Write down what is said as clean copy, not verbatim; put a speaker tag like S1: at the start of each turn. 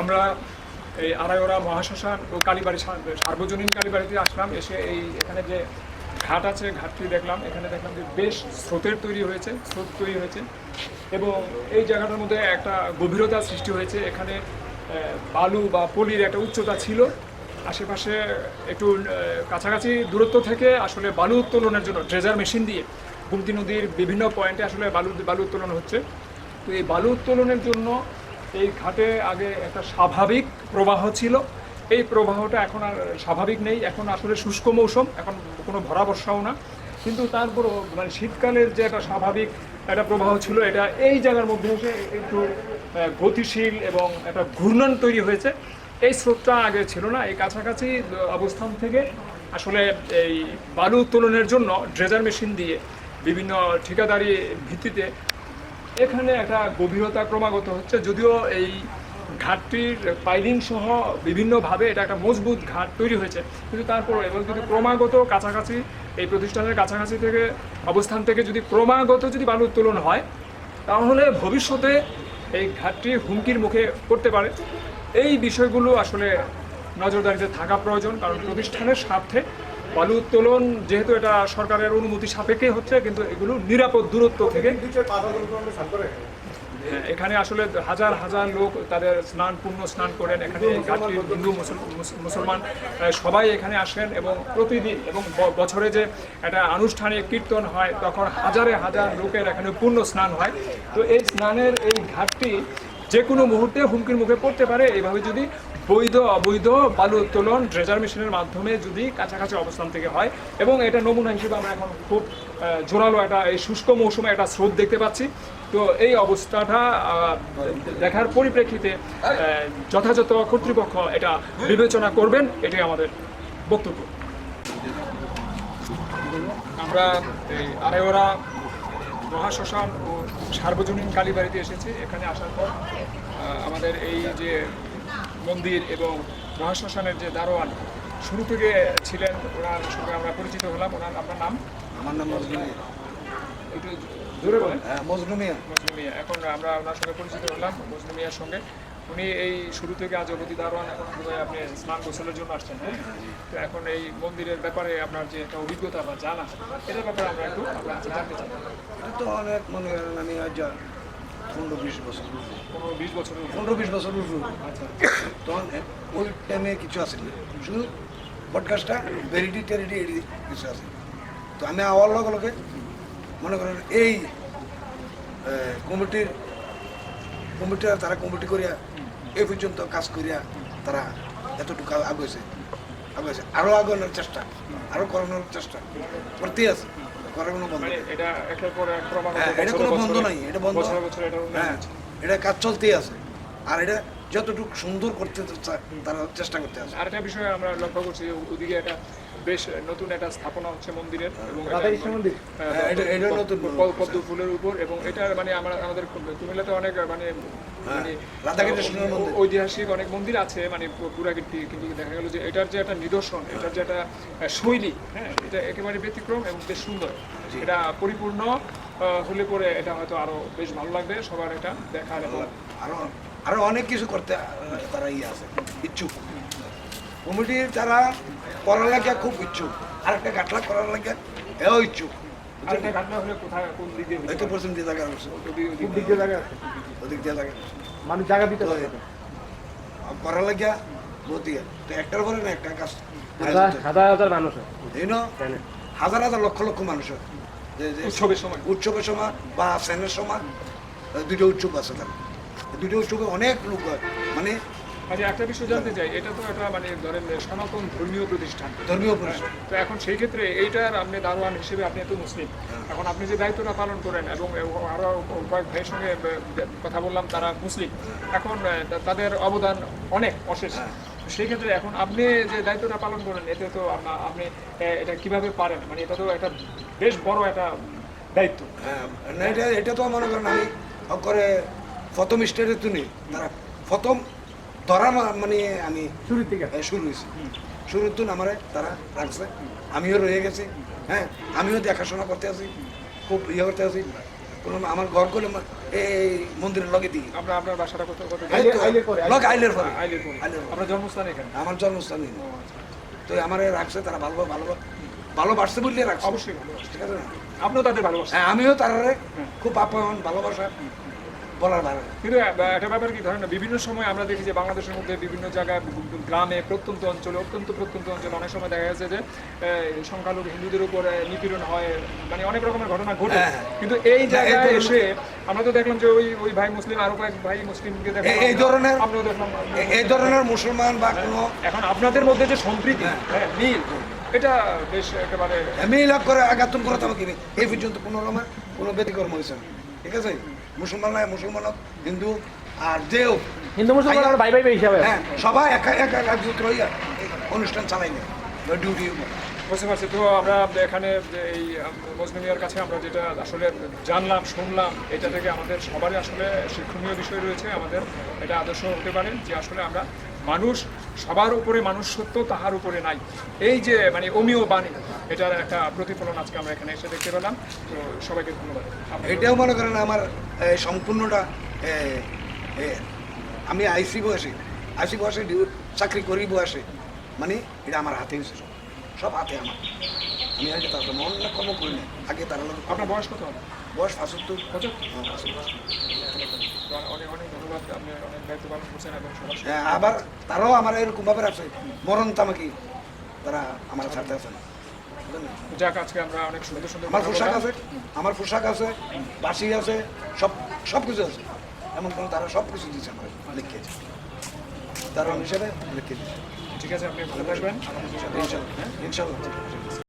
S1: আমরা এই আড়াইওড়া মহাশ্মশান ও কালীবাড়ি সার্বজনীন কালীবাড়িতে আসলাম। এসে এখানে যে ঘাট আছে, ঘাটটি দেখলাম। এখানে দেখলাম যে বেশ স্রোত তৈরি হয়েছে এবং এই জায়গাটার মধ্যে একটা গভীরতা সৃষ্টি হয়েছে। এখানে বালু বা পলির একটা উচ্চতা ছিল। আশেপাশে একটু কাছাকাছি দূরত্ব থেকে আসলে বালু উত্তোলনের জন্য ড্রেজার মেশিন দিয়ে গুমতি নদীর বিভিন্ন পয়েন্টে আসলে বালু উত্তোলন হচ্ছে। তো এই বালু উত্তোলনের জন্য এই ঘাটে আগে একটা স্বাভাবিক প্রবাহ ছিল। এই প্রবাহটা এখন আর স্বাভাবিক নেই। এখন আসলে শুষ্ক মৌসুম, এখন কোনো ভরা বর্ষাও না, কিন্তু তারপরও মানে শীতকালের যে একটা স্বাভাবিক একটা প্রবাহ ছিল, এটা এই জায়গার মধ্যে এসে একটু গতিশীল এবং একটা ঘূর্ণন তৈরি হয়েছে। এই স্রোতটা আগে ছিল না। এই কাছাকাছি অবস্থান থেকে আসলে এই বালু উত্তোলনের জন্য ড্রেজার মেশিন দিয়ে বিভিন্ন ঠিকাদারি ভিত্তিতে এখানে একটা গভীরতা ক্রমাগত হচ্ছে। যদিও এই ঘাটটির পাইলিং সহ বিভিন্নভাবে এটা একটা মজবুত ঘাট তৈরি হয়েছে, কিন্তু তারপরে এবং যদি ক্রমাগত কাছাকাছি এই প্রতিষ্ঠানের কাছাকাছি থেকে অবস্থান থেকে যদি ক্রমাগত যদি বালু উত্তোলন হয়, তাহলে ভবিষ্যতে এই ঘাটটি হুমকির মুখে পড়তে পারে। এই বিষয়গুলো আসলে নজরদারিতে থাকা প্রয়োজন, কারণ প্রতিষ্ঠানের স্বার্থে বালু উত্তোলন যেহেতু এটা সরকারের অনুমতি সাপেক্ষে হচ্ছে, কিন্তু এগুলো নিরাপদ দূরত্ব থেকে। এখানে আসলে হাজার হাজার লোক তাদের পুণ্য স্নান করেন। এখানে ঘাটটির হিন্দু মুসলমান সবাই এখানে আসেন এবং প্রতিদিন এবং বছরে যে একটা আনুষ্ঠানিক কীর্তন হয়, তখন হাজারে হাজার লোকের এখানে পুণ্য স্নান হয়। তো এই স্নানের এই ঘাটটি যে কোনো মুহূর্তে হুমকির মুখে পড়তে পারে। এইভাবে যদি বৈধ অবৈধ বালু উত্তোলন ড্রেজার মেশিনের মাধ্যমে যদি কাছাকাছি অবস্থান থেকে হয়, এবং এটা নমুনা হিসেবে আমরা এখন খুব জোরালো একটা এই শুষ্ক মৌসুমে একটা স্রোত দেখতে পাচ্ছি। তো এই অবস্থাটা দেখার পরিপ্রেক্ষিতে যথাযথ কর্তৃপক্ষ এটা বিবেচনা করবেন, এটাই আমাদের বক্তব্য। আমরা এই আড়াইওড়া মহাশ্মশান ও সার্বজনীন কালীবাড়িতে এসেছি। এখানে আসার পর আমাদের এই যে মন্দির এবং মহাশ্মশানের যে দারোয়ান শুরু থেকে ছিলেন, ওনার সঙ্গে আমরা পরিচিত হলাম। আপনার নাম?
S2: আমার নাম মজনু মিয়া।
S1: একটু জোরে বলেন।
S2: মজনু মিয়া।
S1: এখন আমরা ওনার সঙ্গে পরিচিত হলাম, মজনু মিয়ার সঙ্গে। উনি এই শুরু থেকে আজ অবধি দারোয়ান। এখন আপনি স্নান গোসলের জন্য আসছেন, হ্যাঁ? তো এখন এই মন্দিরের ব্যাপারে আপনার যে একটা অভিজ্ঞতা বা জানা, এটার ব্যাপারে আমরা একটু আপনার কাছে জানতে চাই।
S2: এটা তো অনেক, মনে করেন আমি আজ 15-20 বছর
S1: 15-20 বছর
S2: 15-20 বছর উঠবো।
S1: আচ্ছা।
S2: তখন ওই টাইমে কিছু আসেনি, শুধু পডকাস্টটা ভেরিটি টেরিটি কিছু আছে। তো আমি আওয়ার লগে লগে মনে করেন এই কমিটির তারা কমিটি করিয়া এই পর্যন্ত কাজ করিয়া তারা এতটুকু আগাইছে আরও আগানোর চেষ্টা, আরও করানোর চেষ্টা করতেই আছে। করার কোনো বন্ধ
S1: এটা একের পর এক
S2: এটা কোনো বন্ধ নাই, এটা বন্ধ। হ্যাঁ, এটা কাজ চলতেই আছে। আর এটা যতটুকু সুন্দর করতে তারা চেষ্টা করতে আছে।
S1: আরেকটা বিষয় আমরা লক্ষ্য করছি, ওদিকে একটা বেশ নতুন একটা স্থাপনা হচ্ছে মন্দিরের, এবং পদ্ম ফুলের উপর, এবং এটা মানে আমাদের কুমিল্লাতে অনেক মানে ঐতিহাসিক অনেক মন্দির আছে, মানে পুরাকীর্তি, কিন্তু দেখা গেল যে এটার যে একটা নিদর্শন, এটার যে একটা শৈলী, হ্যাঁ, এটা একেবারে ব্যতিক্রম এবং বেশ সুন্দর। এটা পরিপূর্ণ হলে পরে এটা হয়তো আরো বেশ ভালো লাগবে সবার এটা দেখার, এবং
S2: আরো অনেক কিছু করতে তারা আছে, ইচ্ছুক। কমিটির তারা করার লাগে খুব ইচ্ছুক, আরেকটা ঘাটলা করার লাগে এও ইচ্ছুক। পশ্চিম দিয়ে জায়গা আছে, ওদিক দিয়ে জায়গা
S3: মানুষ জায়গা দিতে পারে
S2: করার লাগিয়া বদিয়া। তো একটার পরে না একটা কাজ,
S3: হাজার হাজার মানুষ,
S2: হাজার হাজার লক্ষ লক্ষ মানুষ হয় উৎসবের সময় বা সেনের সময়। দুটো উৎসব আছে, তার দুটো উৎসবে অনেক লোক হয়। মানে
S1: একটা বিষয় জানতে চাই, এটা তো একটা মানে ধরেন সনাতন ধর্মীয় প্রতিষ্ঠান, তো এখন সেই ক্ষেত্রে এইটার আপনি দারোয়ান হিসেবে, আপনি এত মুসলিম, এখন আপনি যে দায়িত্বটা পালন করেন, এবং আরো কয়েক ভাইয়ের সঙ্গে কথা বললাম, তারা মুসলিম, এখন তাদের অবদান অনেক অশেষ। সেই ক্ষেত্রে এখন আপনি যে দায়িত্বটা পালন করেন, এতে তো আপনি এটা কিভাবে পারেন, মানে এটা তো একটা বেশ বড় একটা দায়িত্ব।
S2: এটা তো মনে করেন আমি করে প্রথম স্টেজে তুলি, তারা প্রথম ধরা মানে আমি শুরু হয়েছি, শুরুর তুন আমার তারা রাখছে, আমিও রয়ে গেছি। হ্যাঁ, আমিও দেখাশোনা করতে আছি, খুব করতে আছি। কোনো আমার ঘর করলে এই মন্দিরের লগে দিই
S1: আমরা আপনার বাসাটা কত কত
S3: আইলের পরে,
S2: লগে আইলের পরে
S1: আইলের পরে।
S2: আইলের পরে।
S1: আপনার জন্মস্থান এখানে?
S2: আমার জন্মস্থান এই। তো আমার রাখছে তারা ভালোবাসছে বললে রাখছে
S1: অবশ্যই ভালোবাসে।
S2: ঠিক আছে না?
S1: আপনিও তাদের ভালোবাসেন।
S2: হ্যাঁ, আমিও তারারে খুব আপ্যায়ন ভালোবাসা বলার বাইরে।
S1: কিন্তু একটা ব্যাপার কি ধরেন না, বিভিন্ন সময় আমরা দেখি যে বাংলাদেশের মধ্যে বিভিন্ন জায়গায় গ্রামে প্রত্যন্ত অঞ্চলে প্রত্যন্ত অঞ্চলে অনেক সময় দেখা যাচ্ছে যে সংখ্যালঘু হিন্দুদের উপর নিপীড়ন হয়, মানে অনেক রকমের ঘটনা ঘটে।
S2: হ্যাঁ।
S1: কিন্তু এই জায়গায়
S2: এই
S1: এসে আমরা তো দেখলাম যে ওই ভাই মুসলিম, আরো কয়েক ভাই মুসলিমকে দেখলাম,
S2: এই ধরনের
S1: আমরাও দেখলাম।
S2: এই ধরনের মুসলমান বা কোনো
S1: এখন আপনাদের মধ্যে যে সম্প্রীতি, হ্যাঁ, মিল, এটা বেশ একেবারে
S2: মিলাপ করে আঘাতন করে আমাকে এই পর্যন্ত কোনো রকমের কোনো ব্যতিক্রম হয়েছে না। ঠিক আছে, মুসলমান নাই মুসলমান হোক, হিন্দু আর যেও
S3: হিন্দু মুসলমান আমরা ভাই ভাই হিসাবে।
S2: হ্যাঁ, সবাই একা একা একজুট হইয়া অনুষ্ঠান চালাই না ডিউটি।
S1: বুঝতে পারছি। তো আমরা এখানে যে এই মজনুমিয়ার কাছে আমরা যেটা আসলে জানলাম শুনলাম, এটা থেকে আমাদের সবারই আসলে শিক্ষণীয় বিষয় রয়েছে। আমাদের এটা আদর্শ হতে পারে যে আসলে আমরা মানুষ, সবার উপরে মানুষ সত্য, তাহার উপরে নাই, এই যে মানে অমীয় বাণী, এটার একটা প্রতিফলন আজকে আমরা এখানে এসে দেখতে পেলাম। তো সবাইকে ধন্যবাদ।
S2: এটাও মনে করেন আমার সম্পূর্ণটা আমি আইসি বয়সে চাকরি করি বয়সে, মানে এটা আমার হাতে হয়েছে, সব হাতে আমার। আমি আগে তার জন্য অন্য কর্ম করি না, আগে তার লোক।
S1: আপনার বয়স কত হবে?
S2: বয়স 75।
S1: 75? অনেক অনেক ধন্যবাদ, আপনি অনেক দায়িত্ব পালন করছেন এবং সবার সাথে।
S2: হ্যাঁ, আবার তারাও আমার এরকম ভাবে রাখছে, মরণ তামাকি তারা আমার সাথে আছে না। বুঝলেন?
S1: যাক, আজকে আমরা অনেক সুন্দর সুন্দর
S2: আমার
S1: কথা
S2: পোশাক
S1: বললাম।
S2: আছে, আমার পোশাক আছে, বাসি আছে, সব কিছু আছে। এমন কোনো তারা সব কিছু দিচ্ছে আমার লিখিয়েছে, তার হিসেবে লিখিয়ে দিচ্ছে।
S1: ঠিক আছে, আপনি ভালো থাকবেন। আমাদের সাথে
S2: ইনশাল্লাহ ইনশাল্লাহ।